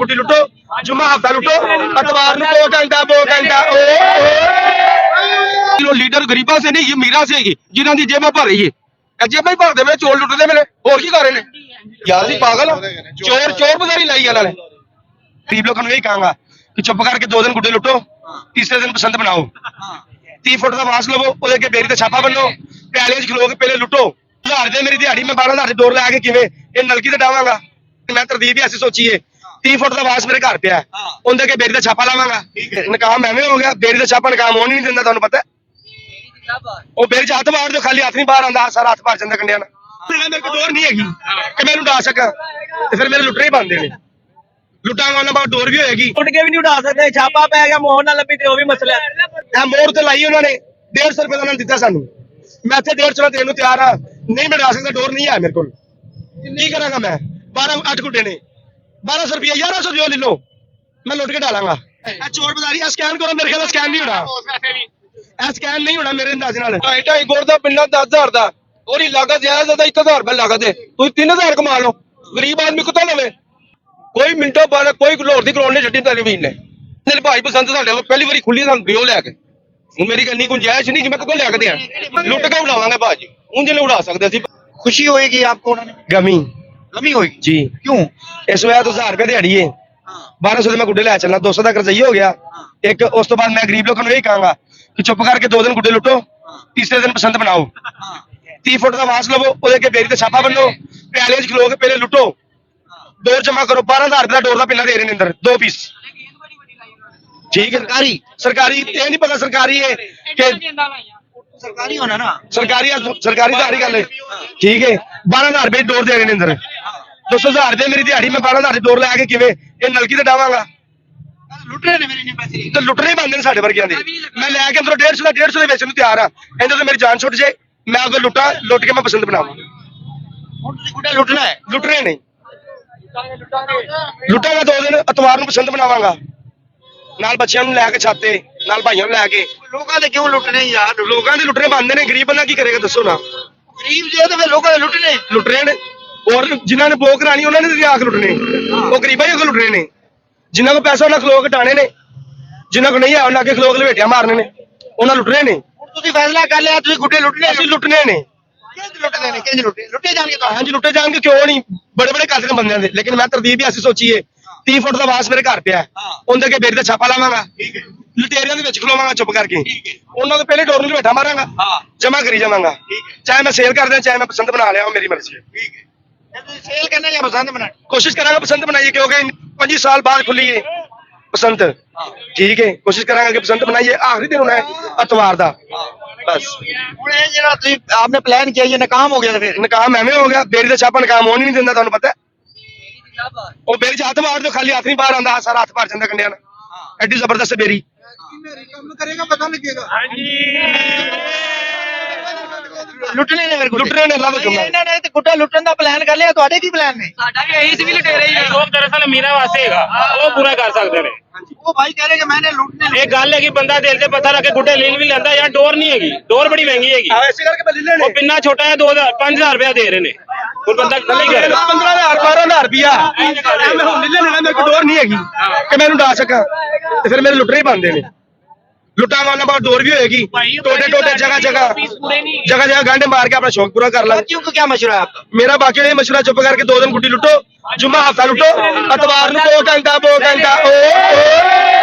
गुड्डी लुटो, जुम्मा हफ्ता लुटो, अतवार को 2 घंटा 2 घंटा लीडर गरीबा से नहीं, ये मीरा से जिन्हों की जेबा भर रही है, जेबा ही भरते मेरे चोर लुटते मेरे होर की कर रहे हैं यार। जी पागल चोर चोर बजारी लाई इन्होंने। गरीब लोगों को यही कहूंगा कि चुप करके 2 दिन गुड्डे लुटो, तीसरे दिन पसंद बनाओ, 30 फुट का मांस लवो, उसके बेरी ते छापा बनो, प्याले खलो के पहले लुटो। 1000 दे मेरी दिहाड़ी मैं 12,000 डोर ला के किवें ये नलकी ते डावांगा। मैं तरदीब ही ऐसी सोची है, 30 फुट का वास मेरे घर पे है, उनके के बेरी ते छापा लावांगा। नकाम एवें हो गया, बेरी ते छापा नकाम होने नहीं दिंदा, तुहानू पता है। ਉਹ बेरी च हथ मार दो, खाली हथ नहीं बाहर आंदा, सारा हथ भर जांदा कंडियां नाल। मेरे को डोर नहीं हैगी कि मैं उड़ा सका, ते फिर मेरे लुटरे ही बनदे ने। लुटांगा उन्हां बाद डोर भी होएगी, उठ के भी नहीं उड़ा सकते। छापा पै गया, मोहर ना लभी ते वो भी मसला है। ਇਹ ਮੋਹਰ ਤੇ ਲਾਈ ਉਹਨਾਂ ਨੇ 150 ਰੁਪਏ ਦਾ ਉਹਨਾਂ ਨੇ ਦਿੱਤਾ ਸਾਨੂੰ। ਮੈਂ ਇੱਥੇ 150 ਦੇਣ ਨੂੰ ਤਿਆਰ ਆ, ਨਹੀਂ ਮੈਂ ਡਾ ਸਕਦਾ, ਡੋਰ ਨਹੀਂ ਹੈ ਮੇਰੇ ਕੋਲ। ਕੀ ਕਰਾਂਗਾ ਮੈਂ? 8 ਗੁੱਡੇ ਨੇ, 1200 ਰੁਪਏ 1100 ਦਿਓ, ਲੈ ਲਓ, ਮੈਂ ਲੁੱਟ ਕੇ ਡਾਲਾਂਗਾ। ਇਹ ਚੋਰ ਬਜ਼ਾਰੀ ਆ, ਸਕੈਨ ਕਰੋ, ਮੇਰੇ ਖਿਆਲ ਸਕੈਨ ਨਹੀਂ ਹੋਣਾ, ਇਹ ਸਕੈਨ ਨਹੀਂ ਹੋਣਾ ਮੇਰੇ ਅੰਦਾਜ਼ ਨਾਲ। 2.5 ਗੁੜ ਦਾ ਪਿੰਨਾ 10,000 ਦਾ, ਉਹਦੀ ਲਾਗਤ ਜ਼ਿਆਦਾ 1,000 ਰੁਪਏ ਲਾਗਤ ਹੈ, ਤੁਸੀਂ 3,000 ਕਮਾ ਲਓ। ਗਰੀਬ ਆਦਮੀ ਕਿੱਥੋਂ ਲਵੇ? ਕੋਈ ਮਿੰਟੋ ਬਾਅਦ ਕੋਈ ਲੋੜ ਦੀ ਕਰਾਉਣ ਨਹੀਂ ਛੱਡੀ ਤਲਵੀਨ ਨੇ। ਮੇਰੇ ਭਾਈ ਪਸੰਦ ਸਾਡੇ ਕੋਲ ਪਹਿਲੀ ਵਾਰੀ ਖੁੱਲੀ ਸਾਨੂੰ ਦਿਓ ਲੈ ਕੇ। ਹੁਣ ਮੇਰੀ ਇੰਨੀ ਗੁੰਜਾਇਸ਼ ਨਹੀਂ ਕਿ ਮੈਂ ਕਿੱਥੋਂ ਲੈ ਕੇ ਦਿਆਂ, ਲੁੱਟ ਕੇ ਉਡਾਵਾਂਗੇ ਭਾਜੀ, ਉਂਝ ਨਹੀਂ ਉਡਾ ਸਕਦੇ ਅਸੀਂ। खुशी होएगी आपको? ਗਮੀ कमी होएगी ਜੀ, क्यों? ਇਸ ਵੇਲੇ 1000 ਰੁਪਏ ਦਿਹਾੜੀ ਹੈ, 1200 ਦੇ ਮੈਂ ਗੁੱਡੇ ਲੈ ਚੱਲਣਾ, 200 ਦਾ ਕਰਜ਼ਈ ਹੋ ਗਿਆ ਇੱਕ। ਉਸ ਤੋਂ ਬਾਅਦ ਮੈਂ ਗਰੀਬ ਲੋਕਾਂ ਨੂੰ ਇਹ ਕਹਾਂਗਾ ਕਿ ਚੁੱਪ ਕਰਕੇ 2 ਦਿਨ ਗੁੱਡੇ ਲੁੱਟੋ, ਤੀਸਰੇ ਦਿਨ ਪਸੰਦ ਬਣਾਓ, 30 ਫੁੱਟ ਦਾ ਵਾਸ ਲਵੋ, ਉਹਦੇ ਕੇ ਬੇਰੀ ਤੇ ਛਾਪਾ ਬੰਨੋ, ਪਿਆਲੇ 'ਚ ਖਲੋ ਕੇ ਪਹਿਲੇ ਲੁੱਟੋ, ਡੋਰ ਜਮਾ ਕਰੋ। 12,000 ਰੁਪਏ ਦਾ ਡੋਰ ਦਾ ਪਿੰਨਾ ਦੇ ਰਹੇ ਨੇ ਅੰਦਰ 2 ਪੀਸ। ठीक है, सरकारी ये नहीं पता सरकारी है कि सरकारी होना ना, सरकारी दिहाड़ी गल है। ठीक है, 12,000 रुपए डोर दे रहे हैं अंदर, 200,000 दे मेरी दिहाड़ी, मैं 12,000 डोर ला के किवें ये नलकी ते डावांगा। लुट रहे ने मेरे ने पैसे तो लुटने ही बनते हैं साडे वर्गियां दे। मैं लैके अंदरों 150 दे बेचण नूं तैयार हां, इहदे तो मेरी जान छुट जाए, मैं अगर लुटा लुट के मैं पसंद बनावां। हुण तुसीं गुड्डा लुटना है? लुट रहे नहीं, लुटांगा 2 दिन, अतवार नूं पसंद बनावांगा, ਨਾਲ ਬੱਚਿਆਂ ਨੂੰ ਲੈ ਕੇ ਛਾਤੇ, ਨਾਲ ਭਾਈਆਂ ਨੂੰ ਲੈ ਕੇ। लोगों दे क्यों लुटने यार? ਲੋਕਾਂ ਦੇ ਲੁੱਟਣੇ ਬੰਦੇ ਨੇ, ਗਰੀਬ ਬੰਦਾ ਕੀ ਕਰੇਗਾ ਦੱਸੋ ਨਾ। गरीब जो है तो फिर लोगों दे लुटने ਲੁੱਟ ਰਹੇ ਨੇ, ਔਰ ਜਿਨ੍ਹਾਂ ਨੇ ਬੋ ਕਰਾਣੀ ਉਹਨਾਂ ਨੇ ਆ ਕੇ ਲੁੱਟਣੇ, ਉਹ ਗਰੀਬਾਂ ਹੀ ਲੁੱਟ ਰਹੇ ਨੇ। ਜਿਨ੍ਹਾਂ ਕੋਲ ਪੈਸਾ ਉਹਨਾਂ ਖਲੋ ਕੇ ਟਾਣੇ ਨੇ, ਜਿਨ੍ਹਾਂ ਕੋਲ ਨਹੀਂ ਆ ਉਹਨਾਂ ਅੱਗੇ ਖਲੋ ਕੇ ਲਵੇਟਿਆ ਮਾਰਨੇ ਨੇ, ਉਹਨਾਂ ਲੁੱਟ ਰਹੇ ਨੇ। ਹੁਣ ਤੁਸੀਂ ਫੈਸਲਾ ਕਰ ਲਿਆ, ਤੁਸੀਂ ਗੁੱਡੇ ਲੁੱਟਨੇ? ਅਸੀਂ ਲੁੱਟਣੇ ਨੇ। ਕਿੰਜ ਲੁੱਟਦੇ ਨੇ? ਕਿੰਜ ਲੁੱਟੇ ਜਾਣਗੇ ਤਾਂ? ਹਾਂਜੀ ਲੁੱਟੇ ਜਾਣਗੇ, ਕਿਉਂ ਨਹੀਂ, ਬੜੇ ਬੜੇ ਕਰਦੇ ਨੇ ਬੰਦਿਆਂ ਦੇ। ਲੇਕਿਨ ਮੈਂ ਤਰਦੀਬ ਹੀ ਐਸੀ ਸੋਚੀ ਹੈ, 30 ਫੁੱਟ ਦਾ ਵਾਸ ਮੇਰੇ ਘਰ ਪਿਆ, ਉਹਦੇ ਕੇ ਬੇਰੀ ਤੇ ਛਾਪਾ ਲਾਵਾਂਗਾ, ਲੁਟੇਰਿਆਂ ਦੇ ਵਿੱਚ ਖਲੋਵਾਂਗਾ ਚੁੱਪ ਕਰਕੇ, ਉਹਨਾਂ ਤੋਂ ਪਹਿਲੇ ਡੋਰ ਨੂੰ ਲਵੇਟਾ ਮਾਰਾਂਗਾ, ਜਮਾ ਕਰੀ ਜਾਵਾਂਗਾ, ਚਾਹੇ ਮੈਂ ਸੇਲ ਕਰ ਦਿਆਂ, ਚਾਹੇ ਮੈਂ ਪਸੰਦ ਬਣਾ ਲਿਆ, ਮੇਰੀ ਮਰਜ਼ੀ ਹੈ। ਤੁਸੀਂ ਸੇਲ ਕਰਨਾ ਜਾਂ ਪਸੰਦ ਬਣਾਉਣਾ? कोशिश करांगा पसंद बनाइए, क्योंकि 25 साल बाद खुली है पसंद। ठीक है, कोशिश करांगा कि पसंद बनाइए, आखिरी दिन होना है अतवार दा बस। ਹੁਣ ਇਹ ਜਿਹੜਾ ਤੁਸੀਂ आपने प्लान किया ये नाकाम हो गया तो फिर? नकाम एवें हो गया, बेरी दा छापा नकाम होने नहीं दिंदा, तुहानू पता है। ਉਹ बेरी च हथ मार दो, खाली हथ नहीं बाहर आंदा, सारा हथ भर जांदा कंडियां नाल। एडी जबरदस्त बेरी ਕੰਮ ਕਰੇਗਾ ਪਤਾ ਲੱਗੇਗਾ। ਲੁੱਟਣੇ ਨੇ ਮੇਰੇ ਕੋਲ, लुट रहे ने, अल्लाह दा जुम्मा। ਇਹਨਾਂ ਨੇ ਤੇ ਗੁੱਡਾ ਲੁੱਟਣ ਦਾ ਪਲਾਨ ਕਰ ਲਿਆ, ਤੁਹਾਡੇ ਕੀ ਪਲਾਨ ਨੇ? ਸਾਡਾ ਵੀ ਇਹੀ ਸੀ ਵੀ ਲੁਟੇਰੇ ਹੀ ਉਹ ਦਰਅਸਲ ਮੀਰਾ ਵਾਸਤੇ ਹੈਗਾ, ਉਹ ਪੂਰਾ ਕਰ ਸਕਦੇ ਨੇ। ਉਹ ਭਾਈ ਕਹਿ ਰਹੇ ਕਿ ਮੈंने ਲੁੱਟਨੇ ਇਹ ਗੱਲ ਹੈ ਕਿ ਬੰਦਾ ਦਿਲ ਤੇ ਪਤਾ ਰੱਖ ਕੇ ਗੁੱਡੇ ਲੈ ਵੀ ਲੈਂਦਾ ਯਾਰ, ਡੋਰ ਨਹੀਂ ਹੈਗੀ, ਡੋਰ ਬੜੀ ਮਹਿੰਗੀ ਹੈਗੀ। ऐसे करके मैं ले लेने ਉਹ ਪਿੰਨਾ ਛੋਟਾ ਹੈ, 5,000 ਰੁਪਇਆ ਦੇ ਰਹੇ ਨੇ, ਹੁਣ ਬੰਦਾ ਥੱਲੇ ਹੀ ਕਰੇਗਾ। 15,000 12,000 रुपया मैं हुण ले लेना, मेरे को डोर नहीं हैगी कि मैं उड़ा सका, ते फिर मेरे लुटरे ही बनदे ने। लुटांगा उन्हां बाद डोर भी होएगी, टोटे टोटे जगह जगह गांडे मार के अपना शौक पूरा कर लांगे। बाकियों का क्या मशवरा है आपका? मेरा बाकी ये मशवरा, चुप करके 2 दिन गुड्डी लुटो, जुम्मा हफ्ता लुटो, अतवार को 2 घंटा 2 घंटा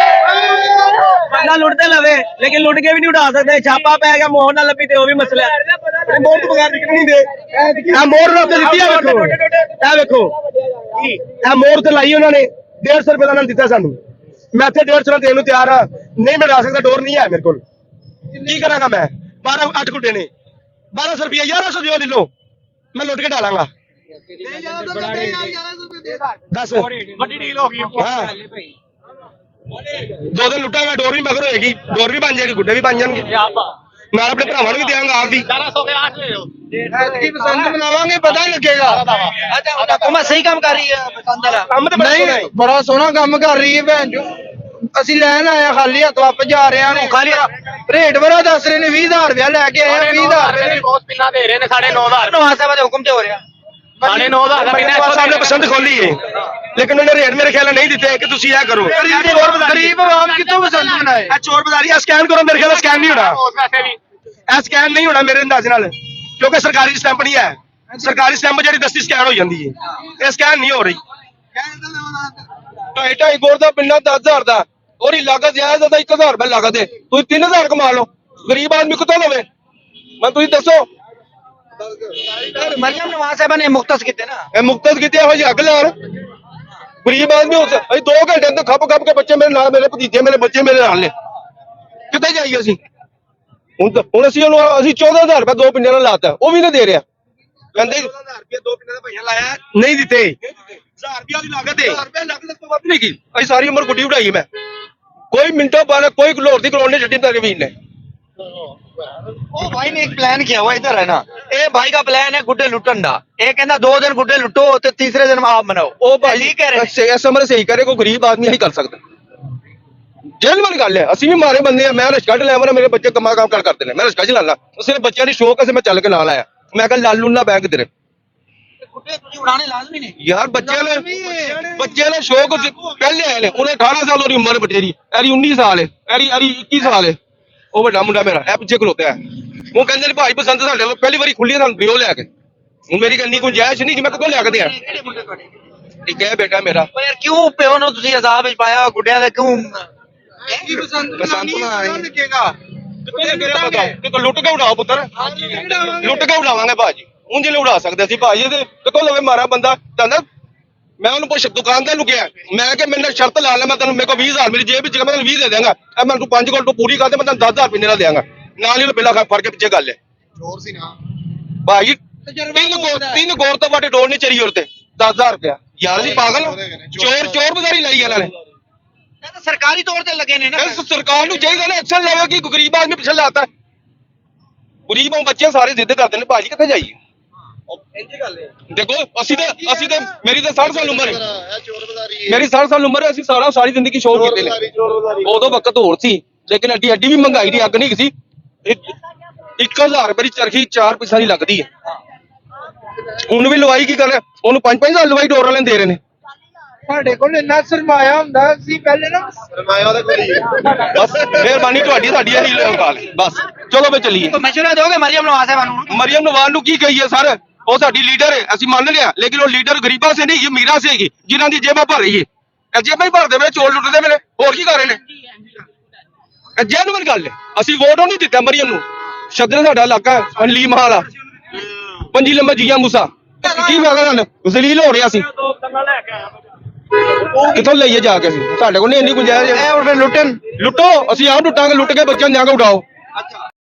ਬੰਦਾ ਲੁੱਟਦੇ ਲਵੇ, ਲੇਕਿਨ ਲੁੱਟ ਕੇ ਵੀ ਨਹੀਂ ਉਡਾ ਸਕਦੇ। ਛਾਪਾ ਪੈ ਗਿਆ, ਮੋਹਰ ਨਾ ਲੱਭੀ ਤੇ ਉਹ ਵੀ ਮਸਲਾ ਹੈ। ਮੋਹਰ ਤੋਂ ਬਗੈਰ ਨਿਕਲ ਨਹੀਂ ਦੇ। ਇਹ ਮੋਹਰ ਨਾਲ ਤੇ ਦਿੱਤੀ ਆ, ਵੇਖੋ ਇਹ ਵੇਖੋ, ਇਹ ਮੋਹਰ ਤੇ ਲਾਈ ਉਹਨਾਂ ਨੇ 150 ਰੁਪਏ ਦਾ ਉਹਨਾਂ ਨੇ ਦਿੱਤਾ ਸਾਨੂੰ। ਮੈਂ ਇੱਥੇ 150 ਦਾ ਦੇਣ ਨੂੰ ਤਿਆਰ ਆ, ਨਹੀਂ ਮੈਂ ਡਾ ਸਕਦਾ, ਡੋਰ ਨਹੀਂ ਹੈ ਮੇਰੇ ਕੋਲ। ਕੀ ਕਰਾਂਗਾ ਮੈਂ? 8 ਗੁੱਡੇ ਨੇ, 1200 ਰੁਪਏ 1100 ਦਿਓ, ਲੈ ਲਓ, ਮੈਂ ਲੁੱਟ ਕੇ ਡਾਲਾਂਗਾ। ਦੱਸ ਵੱਡੀ ਡੀਲ ਹੋ ਗਈ। ਹਾਂ, 2 ਦਿਨ ਲੁੱਟਾਂਗਾ, ਡੋਰ ਵੀ ਮਗਰ ਹੋਏਗੀ, ਡੋਰ ਵੀ ਬਣ ਜਾਏਗੀ, ਗੁੱਡੇ ਵੀ ਬਣ ਜਾਣਗੇ, ਨਾਲ ਆਪਣੇ ਭਰਾਵਾਂ ਨੂੰ ਵੀ ਦਿਆਂਗਾ, ਆਪ ਵੀ। ਐਤਕੀ ਪਸੰਦ ਬਣਾਵਾਂਗੇ, ਪਤਾ ਲੱਗੇਗਾ। हुकूमत सही काम कर रही है पसंद वाला? ਕੰਮ ਤੇ ਨਹੀਂ ਬੜਾ ਸੋਹਣਾ ਕੰਮ ਕਰ ਰਹੀ ਹੈ ਭੈਣ ਜੋ। ਅਸੀਂ ਲੈਣ ਆਇਆ, ਖਾਲੀ ਹੱਥ ਵਾਪਸ ਜਾ ਰਹੇ ਹਾਂ। ਖਾਲੀ ਰੇਟ ਬੜਾ ਦੱਸ ਰਹੇ ਨੇ, 20,000 ਰੁਪਇਆ ਲੈ ਕੇ ਆਏ ਆ। 20,000 ਰੁਪਏ ਬਹੁਤ ਪਿੰਨਾ ਦੇ ਰਹੇ ਨੇ, 9,500। नवाज साहब के हुक्म से हो रहा? साढ़े 9 का ਸਾਹਿਬ ਨੇ ਪਸੰਦ ਖੋਲੀ ਹੈ ਲੇਕਿਨ ਉਹਨੇ ਰੇਟ ਮੇਰੇ ਖਿਆਲ ਨਾਲ ਨਹੀਂ ਦਿੱਤੇ ਕਿ ਤੁਸੀਂ ਇਹ ਕਰੋ ਗਰੀਬ ਆਵਾਮ ਕਿੱਥੋਂ ਪਸੰਦ ਬਣਾਏ ਇਹ ਚੋਰ ਬਜ਼ਾਰੀ ਆ ਸਕੈਨ ਕਰੋ ਮੇਰੇ ਖਿਆਲ ਨਾਲ ਸਕੈਨ ਨਹੀਂ ਹੋਣਾ ਇਹ ਸਕੈਨ ਨਹੀਂ ਹੋਣਾ ਮੇਰੇ ਅੰਦਾਜ਼ ਨਾਲ ਕਿਉਂਕਿ ਸਰਕਾਰੀ ਸਟੈਂਪ ਨਹੀਂ ਹੈ ਸਰਕਾਰੀ ਸਟੈਂਪ ਜਿਹੜੀ ਦਸਤੀ ਸਕੈਨ ਹੋ ਜਾਂਦੀ ਹੈ ਇਹ ਸਕੈਨ ਨਹੀਂ ਹੋ ਰਹੀ 2.5 ਗੋਰ ਦਾ ਪਿੰਡਾ 10,000 ਦਾ ਉਹਦੀ ਲਾਗਤ ਜਾਇਜ਼ ਦਾ 1,000 ਰੁਪਏ ਲਾਗਤ ਹੈ ਤੁਸੀਂ 3,000 ਕਮਾ ਲਓ ਗਰੀਬ ਆਦਮੀ ਕਿੱਥੋਂ ਲਵੇ ਮੈਂ ਤੁਸੀਂ ਦੱਸੋ मरियम नवाज साहब ने मुख्तस किते ना ਇਹ ਮੁਕਤਸ ਕੀਤੇ ਇਹੋ ਜਿਹੀ ਅੱਗ ਲਾਣ ਗਰੀਬ ਆਦਮੀ ਉਸ ਅਸੀਂ 2 ਘੰਟੇ ਅੰਦਰ ਖੱਪ ਖੱਪ ਕੇ ਬੱਚੇ ਮੇਰੇ ਨਾਲ ਮੇਰੇ ਭਤੀਜੇ ਮੇਰੇ ਬੱਚੇ ਮੇਰੇ ਨਾਲ ਨੇ ਕਿੱਥੇ ਜਾਈਏ ਅਸੀਂ ਹੁਣ ਅਸੀਂ ਉਹਨੂੰ ਅਸੀਂ 14,000 ਰੁਪਏ 2 ਪਿੰਡਾਂ ਨਾਲ ਲਾਤਾ ਉਹ ਵੀ ਨਹੀਂ ਦੇ ਰਿਹਾ ਕਹਿੰਦੇ 2,000 ਰੁਪਏ 2 ਪਿੰਡਾਂ ਦਾ ਭਈਆ ਲਾਇਆ ਨਹੀਂ ਦਿੱਤੇ 1000 ਰੁਪਏ ਦੀ ਲਾਗਤ ਹੈ 1000 ਰੁਪਏ ਲਾਗਤ ਤੋਂ ਵੱਧ ਨਹੀਂ ਕੀ ਅਸੀਂ ਸਾਰੀ ਉਮਰ ਗੁੱਡੀ ਉਡਾਈ ਮੈਂ ਕੋਈ ਮਿੰਟੋ ਬਾਅਦ ਕੋਈ ਲੋੜ ਦੀ ਕਲੋਨ ਨੇ ਛੱਡੀ ਤੱਕ ਵੀ ਨੇ ओ भाई ने एक प्लान किया हुआ इधर है ना ये भाई का प्लान है गुड्डे लुटन दा ये कहना 2 दिन गुड्डे लुटो तो तीसरे दिन आप मनाओ ਉਹ ਭਾਈ ठीक कह रहे ਇਸ ਸਮਰ ਸਹੀ ਕਰੇ ਕੋਈ ਗਰੀਬ ਆਦਮੀ ਨਹੀਂ ਕਰ ਸਕਦਾ ਜੈਨੂਇਨ ਗੱਲ ਹੈ ਅਸੀਂ ਵੀ ਮਾਰੇ ਬੰਦੇ ਆ ਮੈਂ ਰਿਸ਼ਕਾ ਡਰਾਈਵਰ ਮੇਰੇ ਬੱਚੇ ਕਮਾ ਕੰਮ ਕਰਦੇ ਨੇ ਮੈਂ ਰਿਸ਼ਕਾ ਚਲਾਉਂਦਾ ਉਸੇ ਬੱਚਿਆਂ ਦੀ ਸ਼ੌਕ ਅਸੇ ਮੈਂ ਚੱਲ ਕੇ ਨਾਲ ਆਇਆ ਮੈਂ ਕਿਹਾ ਲਾਲੂ ਨਾ ਬੈਂਕ ਤੇਰੇ गुड्डे तुझे उड़ाने लाजमी ने ਯਾਰ ਬੱਚਿਆਂ ਨੇ ਸ਼ੌਕ ਪਹਿਲੇ ਆਏ ਨੇ ਉਹਨੇ 18 ਸਾਲ ਉਹਦੀ ਉਮਰ ਬਟੇਰੀ ਐਰੀ 19 ਸਾਲ ਹੈ ਐਰੀ 21 ਸਾਲ ਹੈ ਉਹ ਵੱਡਾ ਮੁੰਡਾ ਮੇਰਾ ਇਹ ਪਿੱਛੇ ਖਲੋਤਾ ਹੈ ਉਹ ਕਹਿੰਦੇ ਨੇ ਭਾਈ ਪਸੰਦ ਸਾਡੇ ਵੱਲ ਪਹਿਲੀ ਵਾਰੀ ਖੁੱਲੀ ਸਾਨੂੰ ਦਿਓ ਲੈ ਕੇ ਹੁਣ ਮੇਰੀ ਕੰਨੀ ਗੁੰਜਾਇਸ਼ ਨਹੀਂ ਕਿ ਮੈਂ ਕਿੱਥੋਂ ਲਿਆ ਕੇ ਦਿਆਂ ਠੀਕ ਹੈ ਬੇਟਾ ਮੇਰਾ ओ यार क्यों प्यो नु तुझे अजाब विच पाया गुड्डिया दे क्यों ਪਸੰਦ ਲੱਗੇਗਾ ਕਿ ਲੁੱਟ ਕੇ ਉਡਾਓ ਪੁੱਤਰ ਲੁੱਟ ਕੇ ਉਡਾਵਾਂਗੇ ਭਾਜੀ ਉਂਝ ਨਹੀਂ ਉਡਾ ਸਕਦੇ ਅਸੀਂ ਭਾਜੀ ਤੇ ਕਿਤੋਂ ਲਵੇ ਮਾਰਾ ਬੰਦਾ ਕਹਿੰਦਾ ਮੈਂ ਉਹਨੂੰ ਪੁੱਛ ਦੁਕਾਨਦਾਰ ਨੂੰ ਕਿਹਾ ਮੈਂ ਕਿ ਮੈਨੂੰ ਸ਼ਰਤ ਲਾ ਲੈ ਮੈਂ ਤੈਨੂੰ ਮੇਰੇ ਕੋਲ 20,000 ਮੇਰੀ ਜੇਬ ਵਿੱਚ ਮੈਂ ਤੈਨੂੰ 20 ਦੇ ਦਿਆਂਗਾ ਇਹ ਮੈਂ ਤੂੰ 5 ਕੋਲ ਤੂੰ ਪੂਰੀ ਕਰ ਦੇ ਮੈਂ ਤੈਨੂੰ 10,000 ਰੁਪਏ ਨਾਲ ਦਿਆਂਗਾ ਨਾਲ ਹੀ ਉਹ ਬਿੱਲਾ ਫੜ ਕੇ ਪਿੱਛੇ ਗੱਲ ਹੈ ਜ਼ੋਰ ਸੀ ਨਾ ਭਾਜੀ 3 ਗੋਰ ਤੋਂ ਵੱਟ ਡੋਲ ਨਹੀਂ ਚਰੀ ਉਰਤੇ 10,000 ਰੁਪਇਆ ਯਾਰ ਜੀ ਪਾਗਲ ਹੋ? ਚੋਰ ਬਜ਼ਾਰੀ ਲਾਈ ਇਹਨਾਂ ਨੇ तो सरकारी तौर पे लगे ने ना ਇਸ ਸਰਕਾਰ ਨੂੰ ਚਾਹੀਦਾ ਨਾ ਐਕਸ਼ਨ ਲਵੇ ਕਿ ਗਰੀਬ ਆਦਮੀ ਪਿੱਛੇ ਲਾਤਾ ਗਰੀਬ ਬੱਚੇ ਸਾਰੇ ਜ਼ਿੱਦ ਕਰਦੇ ਨੇ ਭਾਜੀ ਕਿੱਥੇ ਜਾਈਏ ਦੇਖੋ ਅਸੀਂ ਤੇ ਮੇਰੀ ਤਾਂ 60 ਸਾਲ ਉਮਰ ਹੈ ਮੇਰੀ 60 ਸਾਲ ਉਮਰ ਹੈ ਅਸੀਂ ਸਾਰੀ ਜ਼ਿੰਦਗੀ ਸ਼ੌਕ ਕੀਤੇ ਨੇ ਉਦੋਂ ਵਕਤ ਹੋਰ ਸੀ ਲੇਕਿਨ ਐਡੀ ਵੀ ਮਹਿੰਗਾਈ ਦੀ ਅੱਗ ਨਹੀਂ ਸੀ 1,000 ਰੁਪਏ ਦੀ ਚਰਖੀ 4 ਪੈਸਾ ਦੀ ਲੱਗਦੀ ਹੈ ਹੁਣ ਵੀ ਲਵਾਈ ਕੀ ਕਰ ਉਹਨੂੰ 5-5 ਲਵਾਈ ਡੋਰ ਵਾਲੇ ਦੇ ਰਹੇ ਨੇ ਸਾਡੇ ਕੋਲ ਇੰਨਾ ਸਰਮਾਇਆ ਹੁੰਦਾ ਸੀ ਪਹਿਲੇ ਨਾ ਸਰਮਾਇਆ ਉਹਦੇ ਕੋਲ ਹੀ ਬਸ ਮਿਹਰਬਾਨੀ ਤੁਹਾਡੀ ਸਾਡੀ ਇਹੀ ਗੱਲ ਬਸ ਚਲੋ ਫੇ ਚੱਲੀਏ तो मशवरा दोगे मरियम नवाज साहब नु ਮਰੀਮ ਨਵਾਜ਼ ਨੂੰ ਕੀ ਕਹੀਏ ਸਰ ਉਹ ਸਾਡੀ ਲੀਡਰ ਹੈ ਅਸੀਂ ਮੰਨ ਲਿਆ ਲੇਕਿਨ ਉਹ ਲੀਡਰ ਗਰੀਬਾਂ ਸੇ ਨਹੀਂ ਅਮੀਰਾਂ ਸੇ ਹੈਗੀ ਜਿਨ੍ਹਾਂ ਦੀ ਜੇਬਾਂ ਭਰ ਰਹੀ ਹੈ ਇਹ ਜੇਬਾਂ ਹੀ ਭਰਦੇ ਵੇ ਚੋਰ ਲੁੱਟਦੇ ਵੇ ਹੋਰ ਕੀ ਕਰ ਰਹੇ ਨੇ ਇਹ ਜੈਨੂਇਨ ਗੱਲ ਹੈ ਅਸੀਂ ਵੋਟ ਨਹੀਂ ਦਿੱਤਾ ਮਰੀਮ ਨੂੰ ਸ਼ਦਰ ਸਾਡਾ ਇਲਾਕਾ ਹੈ ਅਨਲੀ ਮਹਾਲਾ ਪੰਜੀ ਲੰਬਾ ਜੀਆ ਮੂਸਾ ਕੀ ਫਾਇਦਾ ਸਾਨੂੰ ਜ਼ਲੀਲ ਹੋ ਰਿਹਾ ਸੀ ਕਿੱਥੋਂ ਲਈਏ ਜਾ ਕੇ ਅਸੀਂ ਸਾਡੇ ਕੋਲ ਨਹੀਂ ਇੰਨੀ ਗੁੰਜਾਇਸ਼ ए और फिर लुटन ਲੁੱਟੋ ਅਸੀਂ ਆਪ ਲੁੱਟਾਂਗੇ ਲੁੱਟ ਕੇ ਬੱਚਿਆਂ ਨੂੰ ਜਾ ਕੇ ਉਡਾਓ